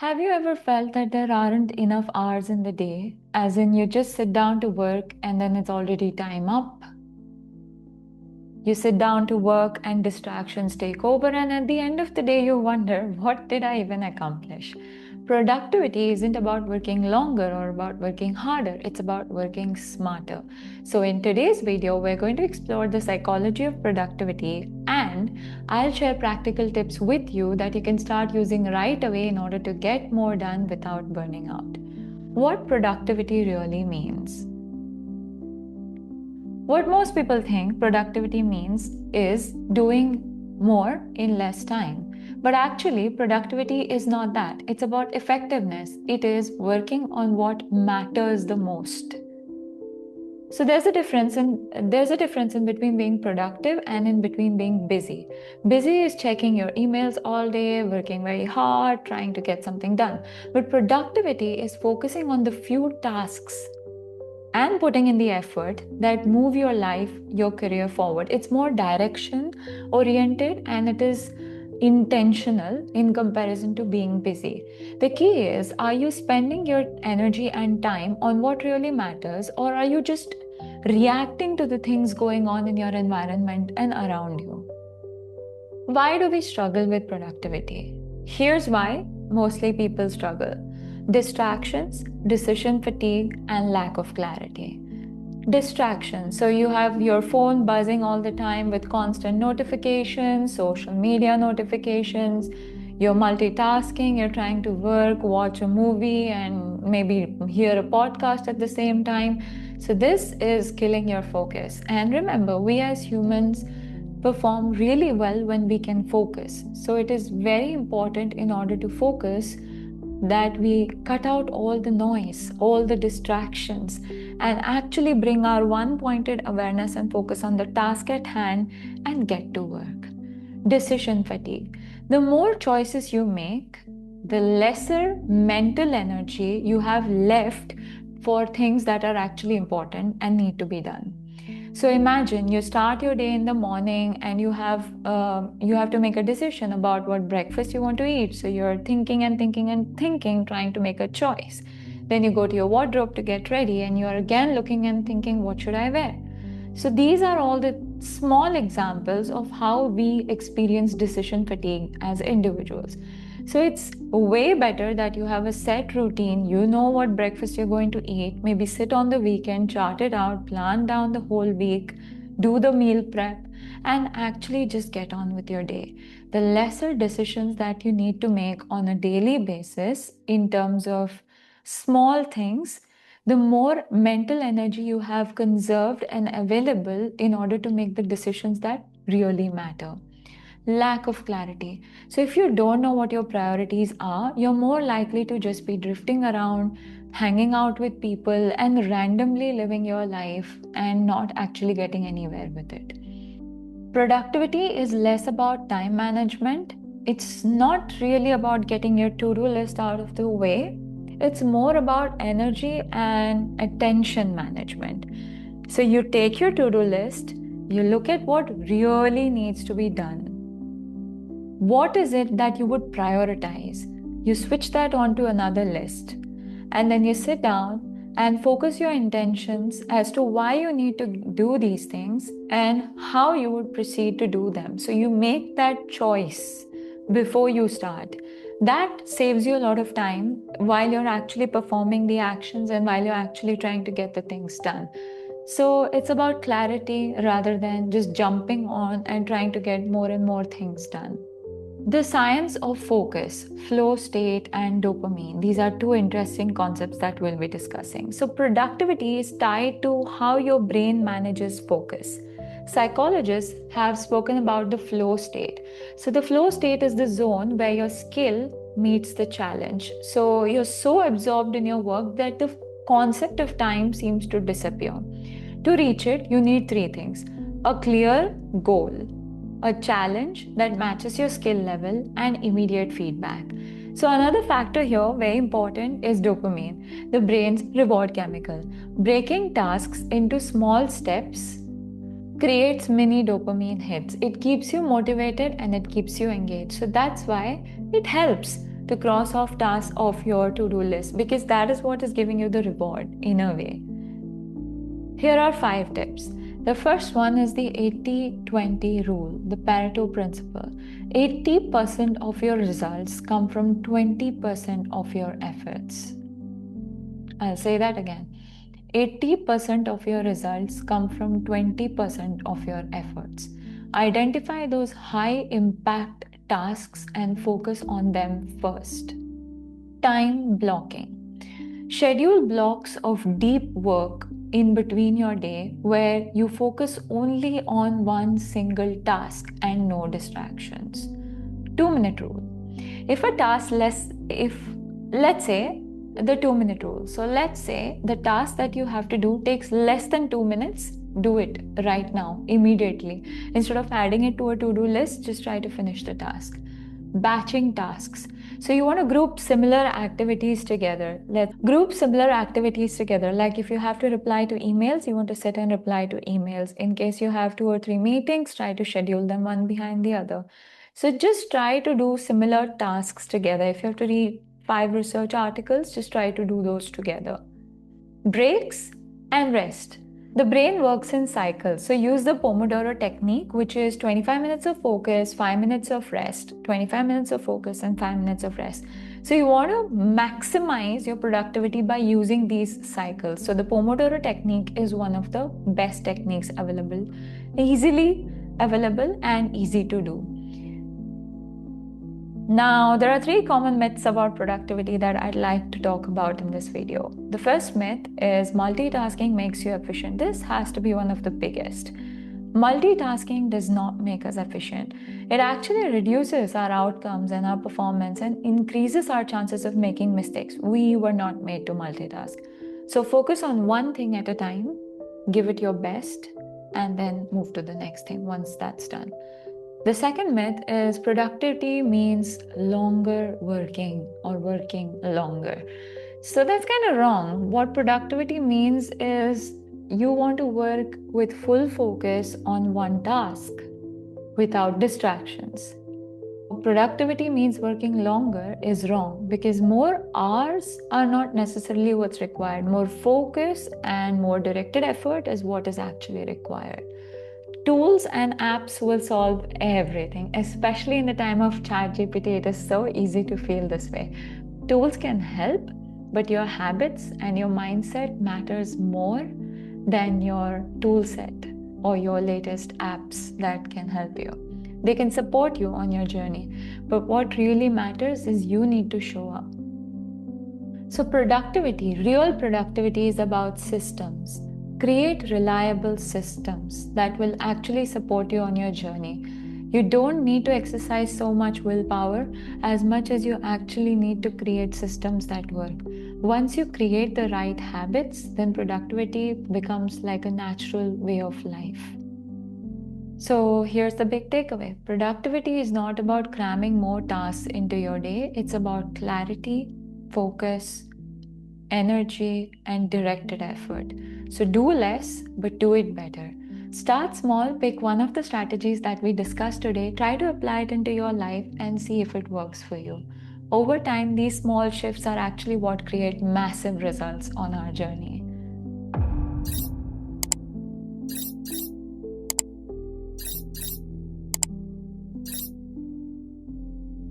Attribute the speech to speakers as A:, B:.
A: Have you ever felt that there aren't enough hours in the day? As in, you just sit down to work and then it's already time up. You sit down to work and distractions take over, and at the end of the day, you wonder, what did I even accomplish? Productivity isn't about working longer or about working harder, it's about working smarter. So, in today's video, we're going to explore the psychology of productivity, and I'll share practical tips with you that you can start using right away in order to get more done without burning out. What productivity really means. What most people think productivity means is doing more in less time. But actually, productivity is not that. It's about effectiveness. It is working on what matters the most. So there's a difference in between being productive and in between being busy. Busy is checking your emails all day, working very hard, trying to get something done. But productivity is focusing on the few tasks and putting in the effort that move your life, your career forward. It's more direction oriented and it is intentional in comparison to being busy. The key is, are you spending your energy and time on what really matters, or are you just reacting to the things going on in your environment and around you? Why do we struggle with productivity? Here's why mostly people struggle: distractions, decision fatigue, and lack of clarity. Distractions. So you have your phone buzzing all the time with constant notifications, social media notifications. You're multitasking, you're trying to work, watch a movie, and maybe hear a podcast at the same time. So this is killing your focus. And remember, we as humans perform really well when we can focus. So it is very important in order to focus that we cut out all the noise, all the distractions, and actually bring our one-pointed awareness and focus on the task at hand and get to work. Decision fatigue. The more choices you make, the lesser mental energy you have left for things that are actually important and need to be done. So imagine you start your day in the morning and you have to make a decision about what breakfast you want to eat. So you're thinking and thinking and thinking, trying to make a choice. Then you go to your wardrobe to get ready and you're again looking and thinking, what should I wear? So these are all the small examples of how we experience decision fatigue as individuals. So it's way better that you have a set routine. You know what breakfast you're going to eat. Maybe sit on the weekend, chart it out, plan down the whole week, do the meal prep, and actually just get on with your day. The lesser decisions that you need to make on a daily basis in terms of small things, the more mental energy you have conserved and available in order to make the decisions that really matter. Lack of clarity. So if you don't know what your priorities are, you're more likely to just be drifting around, hanging out with people, and randomly living your life and not actually getting anywhere with it. Productivity is less about time management. It's not really about getting your to-do list out of the way. It's more about energy and attention management. So you take your to-do list, you look at what really needs to be done. What is it that you would prioritize? You switch that onto another list. And then you sit down and focus your intentions as to why you need to do these things and how you would proceed to do them. So you make that choice before you start. That saves you a lot of time while you're actually performing the actions and while you're actually trying to get the things done. So it's about clarity rather than just jumping on and trying to get more and more things done. The science of focus, flow state, and dopamine. These are two interesting concepts that we'll be discussing. So, productivity is tied to how your brain manages focus. Psychologists have spoken about the flow state. So, the flow state is the zone where your skill meets the challenge. So, you're so absorbed in your work that the concept of time seems to disappear. To reach it, you need three things: a clear goal, a challenge that matches your skill level, and immediate feedback. So another factor here, very important, is dopamine, the brain's reward chemical. Breaking tasks into small steps creates mini dopamine hits. It keeps you motivated and it keeps you engaged. So that's why it helps to cross off tasks off your to-do list, because that is what is giving you the reward in a way. Here are 5 tips. The first one is the 80-20 rule, the Pareto principle. 80% of your results come from 20% of your efforts. I'll say that again. 80% of your results come from 20% of your efforts. Identify those high impact tasks and focus on them first. Time blocking. Schedule blocks of deep work in between your day where you focus only on one single task and no distractions. 2-minute rule. If a task let's say the 2-minute rule. So let's say the task that you have to do takes less than 2 minutes. Do it right now, immediately. Instead of adding it to a to-do list, just try to finish the task. Batching tasks. So you want to group similar activities together. Let's group similar activities together. Like if you have to reply to emails, you want to sit and reply to emails. In case you have 2 or 3 meetings, try to schedule them one behind the other. So just try to do similar tasks together. If you have to read 5 research articles, just try to do those together. Breaks and rest. The brain works in cycles. So use the Pomodoro Technique, which is 25 minutes of focus, 5 minutes of rest, 25 minutes of focus and 5 minutes of rest. So you want to maximize your productivity by using these cycles. So the Pomodoro Technique is one of the best techniques available, easily available and easy to do. Now, there are 3 common myths about productivity that I'd like to talk about in this video. The first myth is multitasking makes you efficient. This has to be one of the biggest. Multitasking does not make us efficient. It actually reduces our outcomes and our performance and increases our chances of making mistakes. We were not made to multitask. So focus on one thing at a time, give it your best, and then move to the next thing once that's done. The second myth is productivity means longer working or working longer. So that's kind of wrong. What productivity means is you want to work with full focus on one task without distractions. Productivity means working longer is wrong because more hours are not necessarily what's required. More focus and more directed effort is what is actually required. Tools and apps will solve everything, especially in the time of ChatGPT. It is so easy to feel this way. Tools can help, but your habits and your mindset matters more than your tool set or your latest apps that can help you. They can support you on your journey, but what really matters is you need to show up. So productivity, real productivity is about systems. Create reliable systems that will actually support you on your journey. You don't need to exercise so much willpower as much as you actually need to create systems that work. Once you create the right habits, then productivity becomes like a natural way of life. So here's the big takeaway. Productivity is not about cramming more tasks into your day. It's about clarity, focus, energy, and directed effort. So do less, but do it better. Start small, pick one of the strategies that we discussed today, try to apply it into your life and see if it works for you. Over time, these small shifts are actually what create massive results on our journey.